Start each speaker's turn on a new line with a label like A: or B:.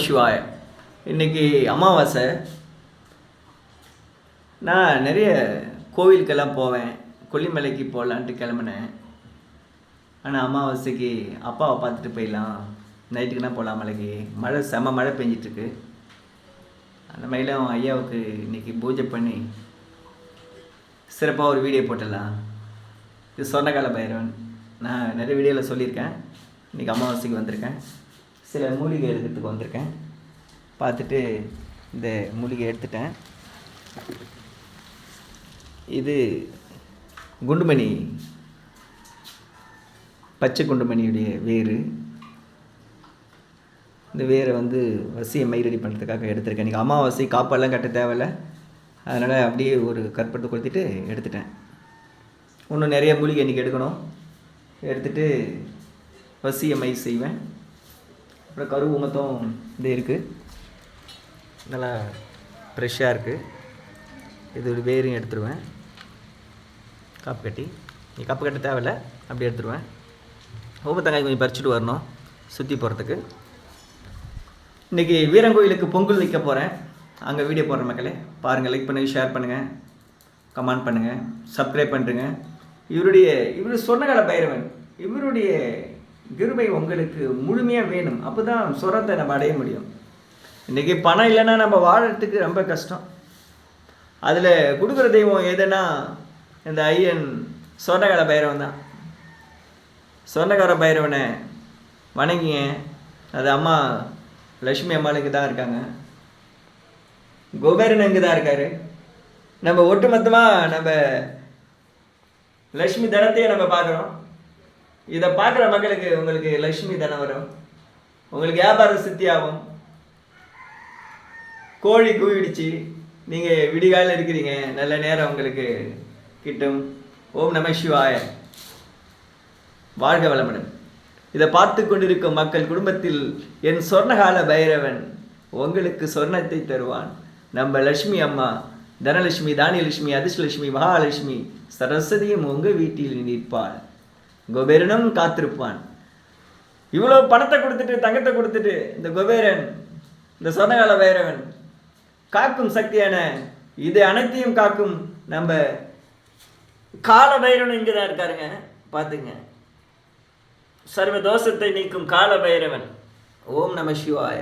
A: சிவாய. இன்னைக்கு அமாவாசை. நான் நிறைய கோவிலுக்கெல்லாம் போவேன். கொல்லிமலைக்கு போகலான்ட்டு கிளம்புனேன். ஆனால் அமாவாசைக்கு அப்பாவை பார்த்துட்டு போயிடலாம், நைட்டுக்குன்னா போகலாம் மலைக்கு. மழை செம மழை பெஞ்சிட்ருக்கு. அந்த மாதிரிலாம் ஐயாவுக்கு இன்றைக்கி பூஜை பண்ணி சிறப்பாக ஒரு வீடியோ போட்டுடலாம். இது சொர்ணகால பைரவன். நான் நிறைய வீடியோவில் சொல்லியிருக்கேன். இன்றைக்கி அமாவாசைக்கு வந்திருக்கேன். சில மூலிகை எடுக்கிறதுக்கு வந்திருக்கேன். பார்த்துட்டு இந்த மூலிகை எடுத்துட்டேன். இது குண்டுமணி, பச்சை குண்டுமணியுடைய வேர். இந்த வேரை வசியை மை ரெடி பண்ணுறதுக்காக எடுத்திருக்கேன். இன்றைக்கி அமாவாசை, காப்பெல்லாம் கட்ட தேவையில்லை. அதனால் அப்படியே ஒரு கற்பத்தை கொடுத்துட்டு எடுத்துட்டேன். இன்னும் நிறைய மூலிகை இன்றைக்கி எடுக்கணும். எடுத்துகிட்டு வசியை மை செய்வேன். அப்புறம் கருவூமத்தம் இது இருக்குது, நல்லா ஃப்ரெஷ்ஷாக இருக்குது. இது ஒரு வேரையும் எடுத்துருவேன். காப்பு கட்டி, நீ காப்பு கட்ட தேவையில்லை, அப்படி எடுத்துருவேன். ஊமத்தங்காய் கொஞ்சம் பறிச்சுட்டு வரணும் சுற்றி போகிறதுக்கு. இன்றைக்கி வீரங்கோயிலுக்கு பொங்கல் வைக்க போகிறேன். அங்கே வீடியோ போடுற மக்களே பாருங்கள். லைக் பண்ணுங்கள், ஷேர் பண்ணுங்கள், கமெண்ட் பண்ணுங்கள், சப்ஸ்கிரைப் பண்ணுறேங்க. இவர் சொர்ணகால பைரவன். இவருடைய கிருபை உங்களுக்கு முழுமையாக வேணும். அப்போ தான் சொரத்தை நம்ம அடைய முடியும். இன்றைக்கி பணம் இல்லைன்னா நம்ம வாழறதுக்கு ரொம்ப கஷ்டம். அதில் கொடுக்குற தெய்வம் எதுனா இந்த ஐயன் சொர்ணகால பைரவன் தான். சொர்ணகால பைரவனை வணங்கிங்க. அது அம்மா லக்ஷ்மி அம்மாளுக்கு தான் இருக்காங்க. குபேரன் இங்கே தான் இருக்கார். நம்ம ஒட்டுமொத்தமாக நம்ம லக்ஷ்மி தனத்தையே நம்ம பார்க்குறோம். இதை பார்க்குற மக்களுக்கு உங்களுக்கு லக்ஷ்மி தனம் வரும். உங்களுக்கு வியாபாரம் சித்தி ஆகும். கோழி கூவிடுச்சு, நீங்கள் விடிகாலில் இருக்கிறீங்க, நல்ல நேரம் உங்களுக்கு கிட்டும். ஓம் நம சிவாய. வாழ்க வளமுடன். இதை பார்த்து கொண்டிருக்கும் மக்கள் குடும்பத்தில் என் சொர்ணகால பைரவன் உங்களுக்கு சொர்ணத்தை தருவான். நம்ம லட்சுமி அம்மா, தனலட்சுமி, தானியலட்சுமி, அதிர்ஷ்டலட்சுமி, மகாலட்சுமி, சரஸ்வதியும் உங்கள் வீட்டில் நிற்பாள். குபேரனும் காத்திருப்பான். இவ்வளோ பணத்தை கொடுத்துட்டு, தங்கத்தை கொடுத்துட்டு, இந்த குபேரன், இந்த சொர்ணகால பைரவன் காக்கும் சக்தியான இது அனைத்தையும் காக்கும் நம்ம கால பைரவன் இங்கே தான் இருக்காருங்க. பார்த்துங்க. சர்வ தோஷத்தை நீக்கும் கால பைரவன். ஓம் நம சிவாய.